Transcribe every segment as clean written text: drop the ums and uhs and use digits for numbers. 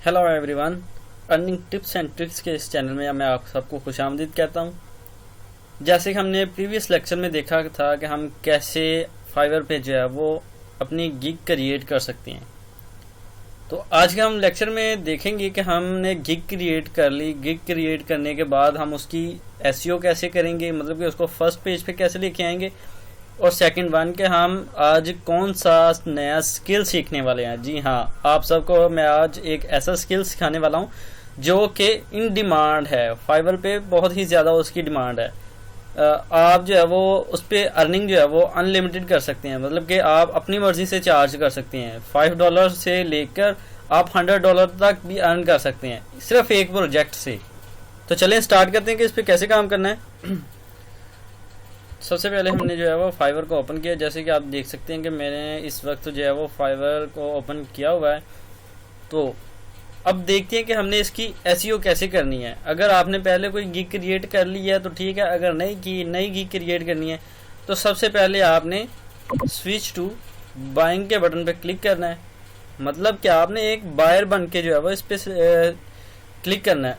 Hello everyone, earning tips and tricks के इस channel में मैं आप सबको खुशामदीद कहता हूं। जैसे कि हमने प्रीवियस लेक्चर में देखा था कि हम कैसे फाइवर पे जो है वो अपनी गिग क्रिएट कर सकते हैं। तो आज के हम लेक्चर में देखेंगे कि हमने गिग क्रिएट कर ली। गिग क्रिएट करने के बाद हम उसकी एसईओ कैसे करेंगे, मतलब कि उसको फर्स्ट पेज पे कैसे लेके आएंगे, और सेकंड वन के हम आज कौन सा नया स्किल सीखने वाले हैं। जी हाँ, आप सबको मैं आज एक ऐसा स्किल सिखाने वाला हूँ जो कि इन डिमांड है। फाइवर पे बहुत ही ज़्यादा उसकी डिमांड है। आप जो है वो उस पर अर्निंग जो है वो अनलिमिटेड कर सकते हैं, मतलब कि आप अपनी मर्जी से चार्ज कर सकते हैं। $5 से लेकर आप $100 तक भी अर्न कर सकते हैं सिर्फ एक प्रोजेक्ट से। तो चलें स्टार्ट करते हैं कि इस पर कैसे काम करना है। सबसे पहले हमने जो है वो फाइवर को ओपन किया। जैसे कि आप देख सकते हैं कि मैंने इस वक्त जो है वो फाइवर को ओपन किया हुआ है। तो अब देखते हैं कि हमने इसकी एसईओ कैसे करनी है। अगर आपने पहले कोई गिग क्रिएट कर ली है तो ठीक है, अगर नई गिग क्रिएट करनी है तो सबसे पहले आपने स्विच टू बाइंग के बटन पे क्लिक करना है। मतलब कि आपने एक बायर बन के जो है वो इस पर क्लिक करना है।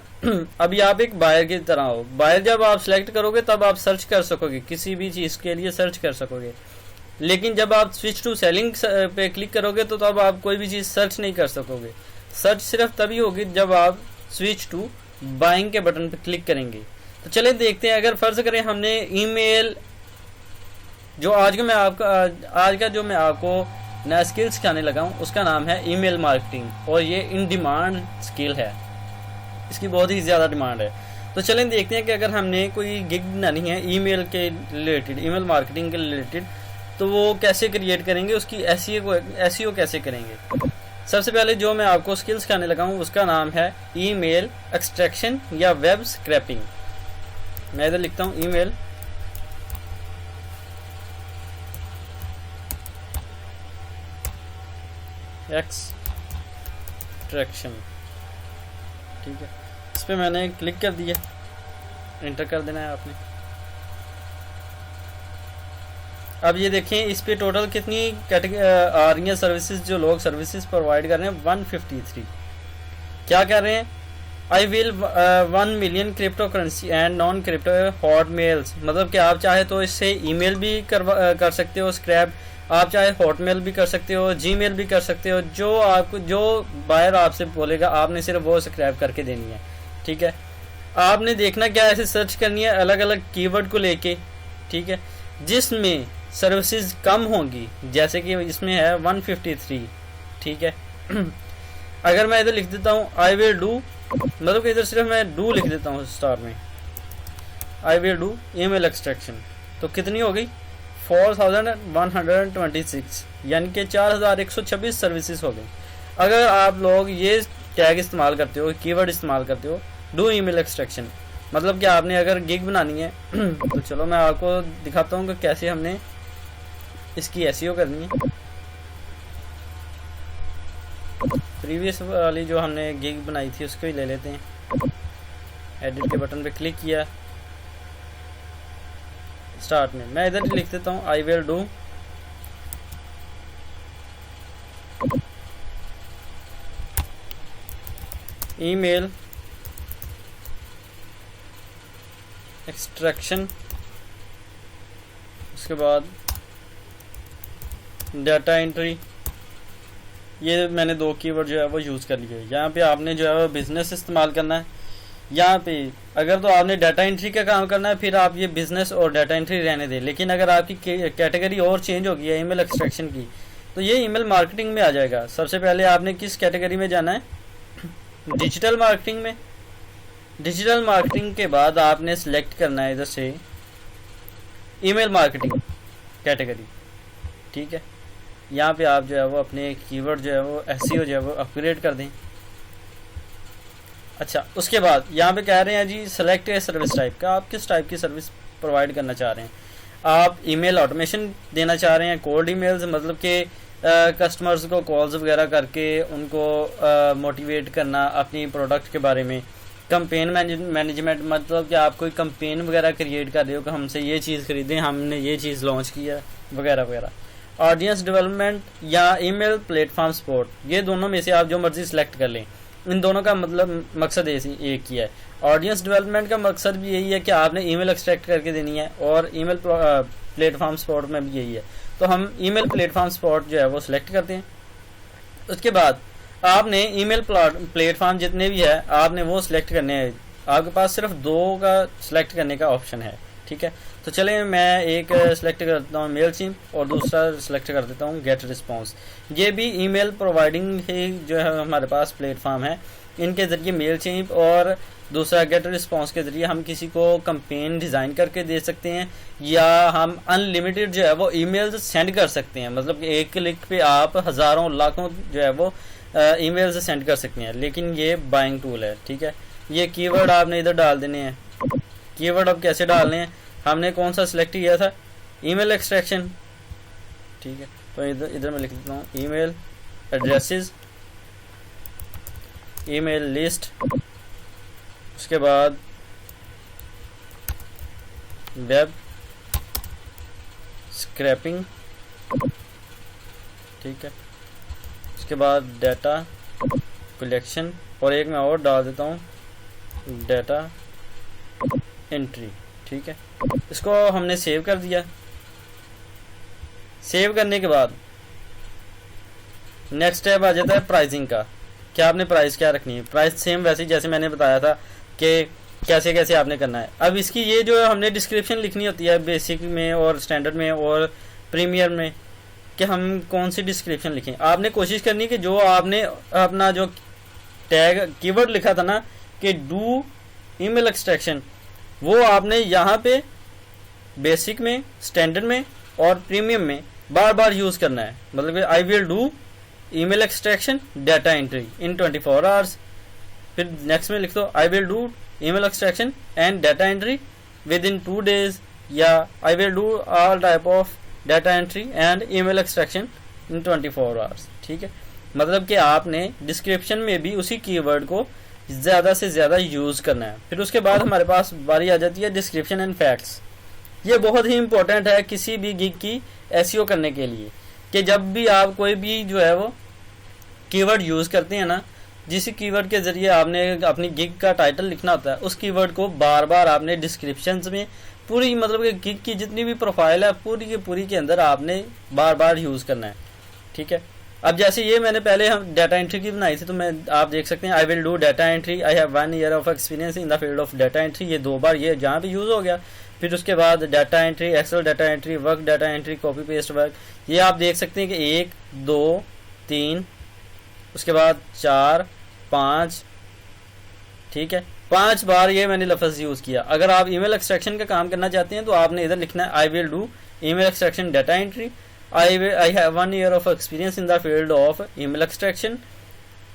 अभी आप एक बायर की तरह हो। बायर जब आप सिलेक्ट करोगे तब आप सर्च कर सकोगे, किसी भी चीज़ के लिए सर्च कर सकोगे। लेकिन जब आप स्विच टू सेलिंग पे क्लिक करोगे तो तब आप कोई भी चीज़ सर्च नहीं कर सकोगे। सर्च सिर्फ तभी होगी जब आप स्विच टू बाइंग के बटन पे क्लिक करेंगे। तो चले देखते हैं। अगर फर्ज करें हमने ईमेल, जो आज का जो मैं आपको नया स्किल सिखाने लगा हूँ उसका नाम है ईमेल मार्केटिंग, और ये इन डिमांड स्किल है। इसकी बहुत ही ज़्यादा डिमांड है। तो चलें देखते हैं कि अगर हमने कोई गिग बनानी है ईमेल के रिलेटेड, ईमेल मार्केटिंग के रिलेटेड, तो वो कैसे क्रिएट करेंगे, उसकी एसईओ कैसे करेंगे। सबसे पहले जो मैं आपको स्किल सिखाने लगा हूँ उसका नाम है ईमेल एक्सट्रैक्शन या वेब स्क्रैपिंग। मैं इधर लिखता हूँ ईमेल एक्सट्रैक्शन। ठीक है, इस पर मैंने क्लिक कर दिया, एंटर कर देना है आपने। अब ये देखें इस पे टोटल कितनी आ रही हैं सर्विसेज, जो लोग सर्विसेज प्रोवाइड कर रहे हैं 153। क्या कर रहे हैं, I will 1 million crypto currency and non crypto hot mails. मतलब कि आप चाहे तो इससे ईमेल भी कर सकते हो स्क्रैप, आप चाहे हॉटमेल भी कर सकते हो, जीमेल भी कर सकते हो। जो बायर आपसे बोलेगा आपने सिर्फ वो स्क्रैप करके देनी है। ठीक है, आपने देखना क्या ऐसे सर्च करनी है अलग अलग कीवर्ड को लेके। ठीक है, जिसमें सर्विसेज कम होंगी, जैसे कि इसमें है 153। ठीक है, अगर मैं इधर लिख देता हूँ आई विल डू, मतलब कि इधर सिर्फ मैं डू लिख देता हूँ स्टार में, I will do email extraction, तो कितनी हो गई 4126, यानी कि 4126 सर्विसेज हो गई। अगर आप लोग ये टैग इस्तेमाल करते हो, कीवर्ड इस्तेमाल करते हो, डू ईमेल एक्सट्रैक्शन, मतलब कि आपने अगर गिग बनानी है तो चलो मैं आपको दिखाता हूँ कि कैसे हमने इसकी एसईओ करनी है। प्रीवियस वाली जो हमने गिग बनाई थी उसको ही ले लेते हैं। एडिट के बटन पे क्लिक किया, स्टार्ट में मैं इधर लिख देता हूँ I will do email extraction, उसके बाद डाटा एंट्री। ये मैंने 2 कीवर्ड जो है वो यूज़ कर लिए। यहाँ पे आपने जो है वो बिजनेस इस्तेमाल करना है। यहाँ पे अगर तो आपने डाटा एंट्री का काम करना है फिर आप ये बिजनेस और डाटा एंट्री रहने दें। लेकिन अगर आपकी कैटेगरी और चेंज होगी है ईमेल एक्सट्रैक्शन की, तो ये ईमेल मार्केटिंग में आ जाएगा। सबसे पहले आपने किस कैटेगरी में जाना है, डिजिटल मार्केटिंग में। डिजिटल मार्केटिंग के बाद आपने सिलेक्ट करना है इधर से ईमेल मार्केटिंग कैटेगरी। ठीक है, यहाँ पे आप जो है वो अपने कीवर्ड जो है वो एसईओ जो है वो अपग्रेड कर दें। अच्छा, उसके बाद यहाँ पे कह रहे हैं जी सेलेक्ट ए सर्विस टाइप का, आप किस टाइप की सर्विस प्रोवाइड करना चाह रहे हैं। आप ईमेल ऑटोमेशन देना चाह रहे हैं, कोल्ड ईमेल्स, मतलब कि कस्टमर्स को कॉल्स वगैरह करके उनको मोटिवेट करना अपनी प्रोडक्ट के बारे में। कंपेन मैनेजमेंट, मतलब कि आप कोई कंपेन वगैरह क्रिएट कर रहे हो कि हमसे ये चीज़ खरीदें, हमने ये चीज़ लॉन्च किया वगैरह वगैरह। ऑडियंस डेवलपमेंट या ईमेल प्लेटफॉर्म सपोर्ट, ये दोनों में से आप जो मर्जी सिलेक्ट कर लें। इन दोनों का मतलब मकसद एक ही है। ऑडियंस डेवलपमेंट का मकसद भी यही है कि आपने ईमेल एक्सट्रैक्ट करके देनी है, और ईमेल प्लेटफॉर्म सपोर्ट में भी यही है। तो हम ईमेल प्लेटफॉर्म सपोर्ट जो है वो सिलेक्ट करते हैं। उसके बाद आपने ईमेल प्लेटफॉर्म जितने भी है आपने वो सिलेक्ट करने हैं। आपके पास सिर्फ 2 का सिलेक्ट करने का ऑप्शन है, ठीक है। तो चलिए मैं एक सिलेक्ट करता हूँ मेलचिम्प, और दूसरा सिलेक्ट कर देता हूँ गेट रिस्पॉन्स। ये भी ईमेल प्रोवाइडिंग ही जो है हमारे पास प्लेटफॉर्म है। इनके ज़रिए मेलचिम्प और दूसरा गेट रिस्पॉन्स के ज़रिए हम किसी को कंपेन डिज़ाइन करके दे सकते हैं, या हम अनलिमिटेड जो है वो ईमेल्स सेंड कर सकते हैं। मतलब कि एक क्लिक पे आप हज़ारों लाखों जो है वो ईमेल्स सेंड कर सकते हैं। लेकिन ये बाइंग टूल है, ठीक है। ये कीवर्ड आपने इधर डाल देने हैं। कीवर्ड अब कैसे डालने हैं, हमने कौन सा सिलेक्ट किया था, ईमेल एक्सट्रैक्शन, ठीक है। तो इधर मैं लिख देता हूँ ईमेल एड्रेसेस, ईमेल लिस्ट, उसके बाद वेब स्क्रैपिंग, ठीक है। उसके बाद डाटा कलेक्शन, और एक मैं और डाल देता हूँ डाटा एंट्री, ठीक है। इसको हमने सेव कर दिया। सेव करने के बाद नेक्स्ट स्टेप आ जाता है प्राइसिंग का। क्या आपने प्राइस क्या रखनी है, प्राइस सेम वैसे ही जैसे मैंने बताया था कि कैसे कैसे आपने करना है। अब इसकी ये जो हमने डिस्क्रिप्शन लिखनी होती है बेसिक में और स्टैंडर्ड में और प्रीमियर में, कि हम कौन सी डिस्क्रिप्शन लिखें। आपने कोशिश करनी है कि जो आपने अपना जो टैग कीवर्ड लिखा था ना कि डू ईमेल एक्सट्रैक्शन, वो आपने यहाँ पे बेसिक में, स्टैंडर्ड में और प्रीमियम में बार बार यूज़ करना है। मतलब कि I will do email extraction data entry in 24 hours. फिर नेक्स्ट में लिख दो I will do email extraction and data entry with in 2 days, या I will do all type of data entry and email extraction in 24 hours, ठीक है। मतलब कि आपने डिस्क्रिप्शन में भी उसी कीवर्ड को ज़्यादा से ज़्यादा यूज़ करना है। फिर उसके बाद हमारे पास बारी आ जाती है डिस्क्रिप्शन एंड फैक्ट्स। ये बहुत ही इंपॉर्टेंट है किसी भी गिग की एसईओ करने के लिए, कि जब भी आप कोई भी जो है वो कीवर्ड यूज़ करते हैं ना, जिस कीवर्ड के ज़रिए आपने अपनी गिग का टाइटल लिखना होता है, उस कीवर्ड को बार बार आपने डिस्क्रिप्शंस में पूरी, मतलब कि गिग की जितनी भी प्रोफाइल है पूरी की पूरी के अंदर आपने बार बार यूज़ करना है, ठीक है। अब जैसे ये मैंने पहले हम डाटा एंट्री की बनाई थी, तो मैं आप देख सकते हैं I will do data entry, I have 1 year of experience in the field of data entry. ये 2 बार ये जहाँ पे यूज़ हो गया। फिर उसके बाद data entry, excel data entry, work data entry, copy paste work, ये आप देख सकते हैं कि 1 2 3, उसके बाद 4 5, ठीक है, 5 बार ये मैंने लफ्ज़ यूज़ किया। अगर आप ईमेल एक्सट्रैक्शन का काम करना चाहते हैं तो आपने इधर लिखना है I will do email extraction data entry, I have 1 year of experience in the field of email extraction।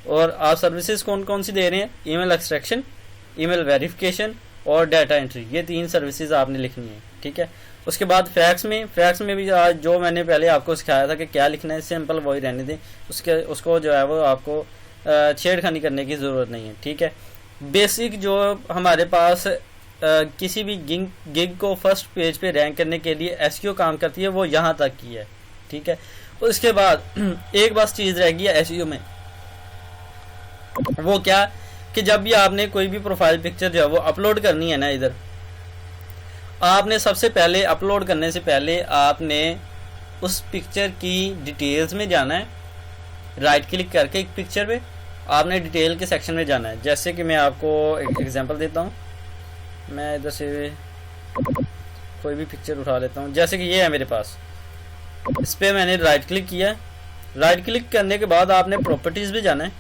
और आप सर्विसेज कौन कौन सी दे रहे हैं, ईमेल एक्सट्रैक्शन, ईमेल वेरिफिकेशन और डाटा एंट्री, ये 3 सर्विसेज आपने लिखनी है, ठीक है। उसके बाद फैक्स में भी आज जो मैंने पहले आपको सिखाया था कि क्या लिखना है, सिंपल वही रहने दें। उसको जो है वो आपको छेड़खानी करने की ज़रूरत नहीं है, ठीक है। बेसिक जो हमारे पास किसी भी गिग को फर्स्ट पेज पे रैंक करने के लिए एसईओ काम करती है, वो यहाँ तक की है, ठीक है। उसके बाद एक बस चीज़ रह गई है एसईओ में, वो क्या कि जब भी आपने कोई भी प्रोफाइल पिक्चर जो है वो अपलोड करनी है ना, इधर आपने सबसे पहले अपलोड करने से पहले आपने उस पिक्चर की डिटेल्स में जाना है। राइट क्लिक करके एक पिक्चर पे आपने डिटेल के सेक्शन में जाना है। जैसे कि मैं आपको एक एग्जांपल देता हूँ, मैं इधर से कोई भी पिक्चर उठा लेता हूँ। जैसे कि ये है मेरे पास, इस पर मैंने राइट क्लिक किया। राइट क्लिक करने के बाद आपने प्रॉपर्टीज़ पे जाना है।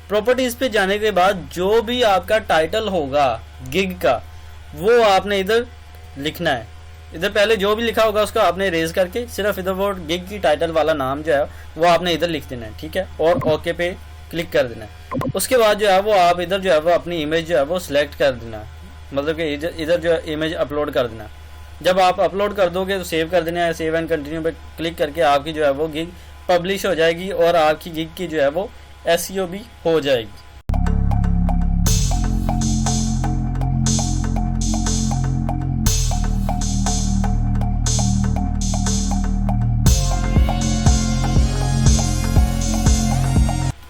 प्रॉपर्टीज़ पे जाने के बाद जो भी आपका टाइटल होगा गिग का, वो आपने इधर लिखना है। इधर पहले जो भी लिखा होगा उसको आपने रेज करके सिर्फ इधर वो गिग की टाइटल वाला नाम जो है वो आपने इधर लिख देना है, ठीक है, और ओके पे क्लिक कर देना है। उसके बाद जो है वो आप इधर जो है वो अपनी इमेज जो है वो सिलेक्ट कर देना, मतलब कि इधर जो है इमेज अपलोड कर देना। जब आप अपलोड कर दोगे तो सेव कर देना है। सेव एंड कंटिन्यू पे क्लिक करके आपकी जो है वो गिग पब्लिश हो जाएगी और आपकी गिग की जो है वो एसईओ भी हो जाएगी।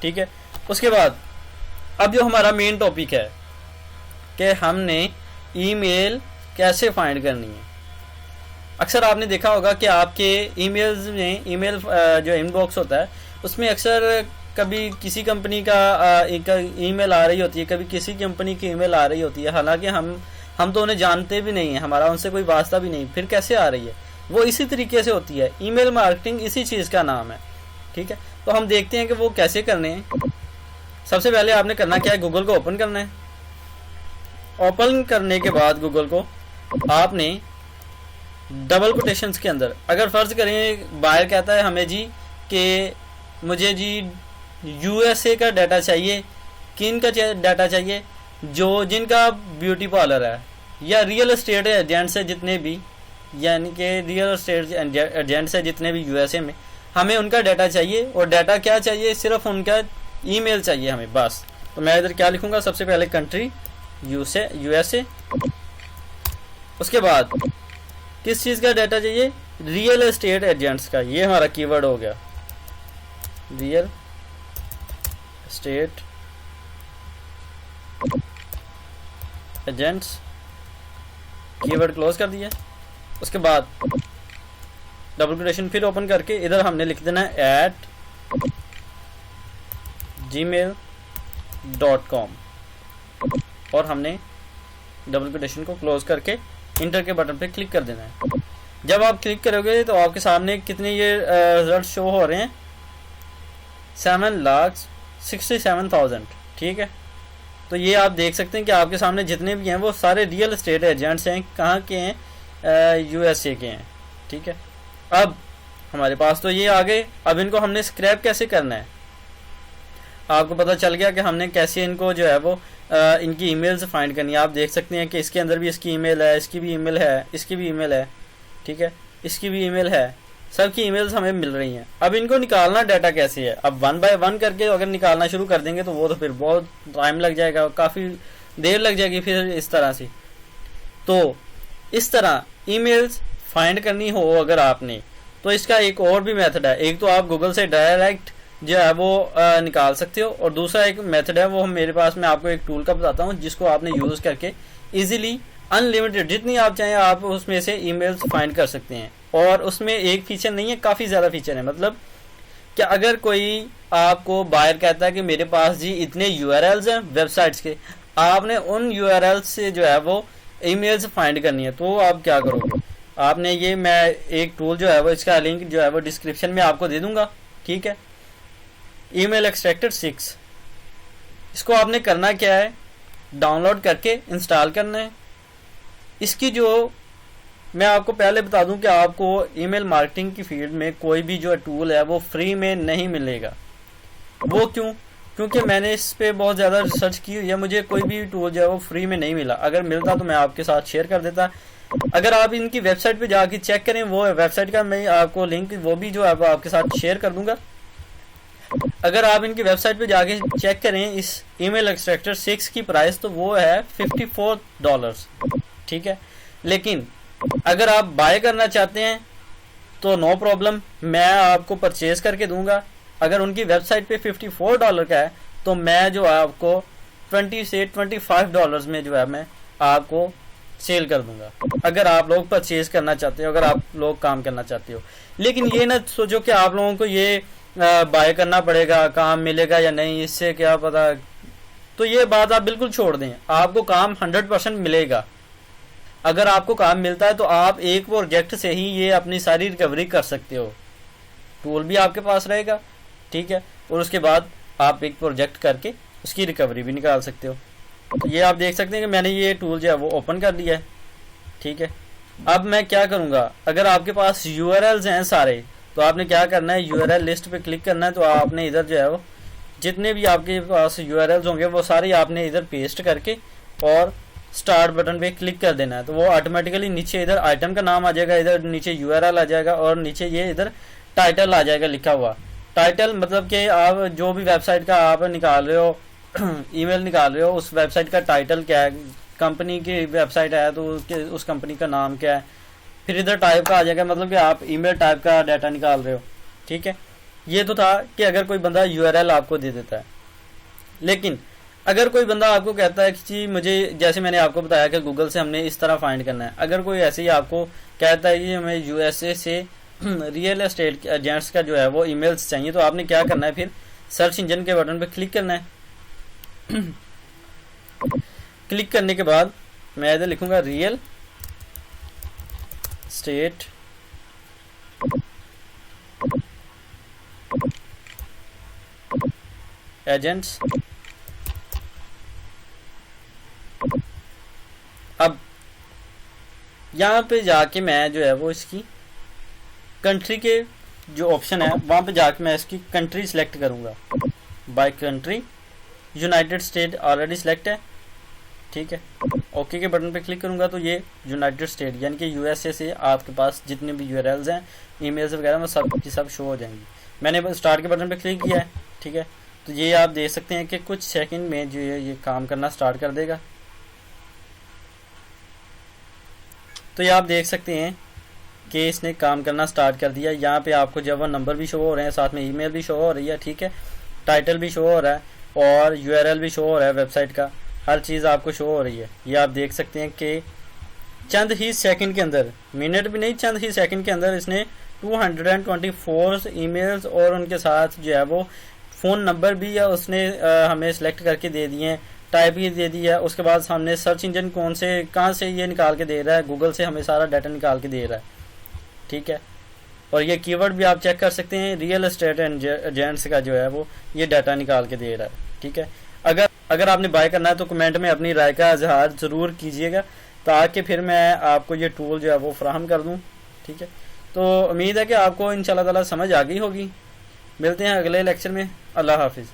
ठीक है, उसके बाद अब जो हमारा मेन टॉपिक है कि हमने ईमेल कैसे फाइंड करनी है। अक्सर आपने देखा होगा कि आपके ईमेल्स में ईमेल जो इनबॉक्स होता है उसमें अक्सर कभी किसी कंपनी का एक ईमेल आ रही होती है, कभी किसी कंपनी की ईमेल आ रही होती है, हालांकि हम तो उन्हें जानते भी नहीं है, हमारा उनसे कोई वास्ता भी नहीं, फिर कैसे आ रही है? वो इसी तरीके से होती है। ईमेल मार्केटिंग इसी चीज़ का नाम है, ठीक है। तो हम देखते हैं कि वो कैसे करने हैं। सबसे पहले आपने करना क्या है, गूगल को ओपन करना है। ओपन करने के बाद गूगल को आपने डबल कोटेशंस के अंदर, अगर फर्ज करें बायर कहता है हमें जी कि मुझे जी यूएसए का डाटा चाहिए, किन का डाटा चाहिए, जो जिनका ब्यूटी पार्लर है या रियल एस्टेट एजेंट्स है जितने भी, यानी कि रियल एस्टेट एजेंट्स है जितने भी यूएसए में, हमें उनका डाटा चाहिए। और डाटा क्या चाहिए? सिर्फ उनका ईमेल चाहिए हमें, बस। तो मैं इधर क्या लिखूंगा, सबसे पहले कंट्री यूएसए, उसके बाद किस चीज़ का डाटा चाहिए? रियल एस्टेट एजेंट्स का। ये हमारा कीवर्ड हो गया, real estate agents, keyword close कर दिया। उसके बाद डबल कोटेशन फिर ओपन करके इधर हमने लिख देना है @gmail.com और हमने डबल कोटेशन को क्लोज करके इंटर के बटन पे क्लिक कर देना है। जब आप क्लिक करोगे तो आपके सामने कितने ये रिजल्ट शो हो रहे हैं, 7,67,000, ठीक है। तो ये आप देख सकते हैं कि आपके सामने जितने भी हैं वो सारे रियल एस्टेट एजेंट्स हैं। कहाँ के हैं? यूएसए के हैं, ठीक है। अब हमारे पास तो ये आ गए। अब इनको हमने स्क्रैप कैसे करना है, आपको पता चल गया कि हमने कैसे इनको जो है वो इनकी ईमेल्स फाइंड करनी है। आप देख सकते हैं कि इसके अंदर भी इसकी ईमेल है, इसकी भी ईमेल है, इसकी भी ईमेल है, ठीक है, इसकी भी ईमेल है, सबकी ईमेल्स हमें मिल रही हैं। अब इनको निकालना डाटा कैसे है? अब 1 बाय 1 करके अगर निकालना शुरू कर देंगे तो वो तो फिर बहुत टाइम लग जाएगा, काफ़ी देर लग जाएगी फिर इस तरह से। तो इस तरह ईमेल्स फाइंड करनी हो अगर आपने, तो इसका एक और भी मेथड है। एक तो आप गूगल से डायरेक्ट जो है वो निकाल सकते हो, और दूसरा एक मेथड है वो मेरे पास, मैं आपको एक टूल का बताता हूँ जिसको आपने यूज़ करके इजीली अनलिमिटेड जितनी आप चाहें आप उसमें से ईमेल्स फाइंड कर सकते हैं। और उसमें एक फीचर नहीं है, काफ़ी ज़्यादा फीचर है। मतलब कि अगर कोई आपको बायर कहता है कि मेरे पास जी इतने यूआरएल्स हैं वेबसाइट्स के, आपने उन यूआरएल्स से जो है वो ईमेल्स फाइंड करनी है, तो आप क्या करोगे? आपने ये, मैं एक टूल जो है वो इसका लिंक जो है वो डिस्क्रिप्शन में आपको दे दूंगा, ठीक है। ईमेल एक्सट्रैक्टर 6, इसको आपने करना क्या है, डाउनलोड करके इंस्टॉल करना है। इसकी जो मैं आपको पहले बता दूं कि आपको ईमेल मार्केटिंग की फील्ड में कोई भी जो टूल है वो फ्री में नहीं मिलेगा। वो क्यों? क्योंकि मैंने इस पे बहुत ज़्यादा रिसर्च की हुई है, मुझे कोई भी टूल जो है वो फ्री में नहीं मिला। अगर मिलता तो मैं आपके साथ शेयर कर देता। अगर आप इनकी वेबसाइट पे जाके चेक करें, वो वेबसाइट का मैं आपको लिंक वो भी जो है वो आपके साथ शेयर कर दूंगा। अगर आप इनकी वेबसाइट पे जाके चेक करें इस ईमेल एक्सट्रैक्टर 6 की प्राइस, तो वो है $54, ठीक है। लेकिन अगर आप बाय करना चाहते हैं तो नो प्रॉब्लम, मैं आपको परचेज करके दूंगा। अगर उनकी वेबसाइट पे $54 का है तो मैं जो है आपको $20 से $25 में जो है मैं आपको सेल कर दूंगा, अगर आप लोग परचेज करना चाहते हो, अगर आप लोग काम करना चाहते हो। लेकिन ये ना सोचो कि आप लोगों को ये बाय करना पड़ेगा, काम मिलेगा या नहीं, इससे क्या पता। तो ये बात आप बिल्कुल छोड़ दें, आपको काम 100% मिलेगा। अगर आपको काम मिलता है तो आप एक प्रोजेक्ट से ही ये अपनी सारी रिकवरी कर सकते हो, टूल भी आपके पास रहेगा, ठीक है, और उसके बाद आप एक प्रोजेक्ट करके उसकी रिकवरी भी निकाल सकते हो। तो ये आप देख सकते हैं कि मैंने ये टूल जो है वो ओपन कर लिया है, ठीक है। अब मैं क्या करूँगा, अगर आपके पास यूआरएल्स हैं सारे, तो आपने क्या करना है, यूआरएल लिस्ट पे क्लिक करना है। तो आपने इधर जो है वो जितने भी आपके पास यूआरएल्स होंगे वो सारे आपने इधर पेस्ट करके और स्टार्ट बटन पे क्लिक कर देना है। तो वो ऑटोमेटिकली नीचे इधर आइटम का नाम आ जाएगा, इधर नीचे यूआरएल आ जाएगा और नीचे ये इधर टाइटल आ जाएगा लिखा हुआ। टाइटल मतलब कि आप जो भी वेबसाइट का आप निकाल रहे हो ईमेल निकाल रहे हो, उस वेबसाइट का टाइटल क्या है, कंपनी की वेबसाइट है तो उस कंपनी का नाम क्या है। फिर इधर टाइप का आ जाएगा, मतलब कि आप ईमेल टाइप का डाटा निकाल रहे हो, ठीक है। ये तो था कि अगर कोई बंदा यूआरएल आपको दे देता है। लेकिन अगर कोई बंदा आपको कहता है कि जी मुझे, जैसे मैंने आपको बताया कि गूगल से हमने इस तरह फाइंड करना है, अगर कोई ऐसे ही आपको कहता है कि हमें यूएसए से रियल एस्टेट एजेंट्स का जो है वो ईमेल्स चाहिए, तो आपने क्या करना है, फिर सर्च इंजन के बटन पे क्लिक करना है। क्लिक करने के बाद मैं इधर लिखूंगा रियल स्टेट एजेंट्स। अब यहाँ पे जाके मैं जो है वो इसकी कंट्री के जो ऑप्शन है वहाँ पे जाके मैं इसकी कंट्री सिलेक्ट करूँगा। By country United state already select है, ठीक है। ओके के बटन पे क्लिक करूँगा तो ये यूनाइटेड स्टेट यानी कि यूएसए से आपके पास जितने भी यूआरएल्स हैं, ईमेल्स वगैरह, वो सब की सब शो हो जाएंगी। मैंने स्टार्ट के बटन पे क्लिक किया है, ठीक है। तो ये आप देख सकते हैं कि कुछ सेकंड में जो है ये काम करना स्टार्ट कर देगा। तो ये आप देख सकते हैं कि इसने काम करना स्टार्ट कर दिया। यहाँ पे आपको जब नंबर भी शो हो रहे हैं, साथ में ईमेल भी शो हो रही है, ठीक है। टाइटल भी शो हो रहा है और यूआरएल भी शो हो रहा है वेबसाइट का, हर चीज़ आपको शो हो रही है। ये आप देख सकते हैं कि चंद ही सेकंड के अंदर, मिनट भी नहीं, चंद ही सेकंड के अंदर इसने 224 ईमेल्स और उनके साथ जो है वो फ़ोन नंबर भी है उसने हमें सेलेक्ट करके दे दिए हैं, टाइप ही दे दिया है। उसके बाद हमने सर्च इंजन कौन से कहाँ से ये निकाल के दे रहा है, गूगल से हमें सारा डाटा निकाल के दे रहा है, ठीक है। और ये कीवर्ड भी आप चेक कर सकते हैं, रियल एस्टेट एजेंट्स का जो है वो ये डाटा निकाल के दे रहा है, ठीक है। अगर आपने बाय करना है तो कमेंट में अपनी राय का इजहार ज़रूर कीजिएगा, ताकि फिर मैं आपको ये टूल जो है वो फ्राहम कर दूँ, ठीक है। तो उम्मीद है कि आपको इंशाल्लाह ताला समझ आ गई होगी। मिलते हैं अगले लेक्चर में। अल्लाह हाफिज़।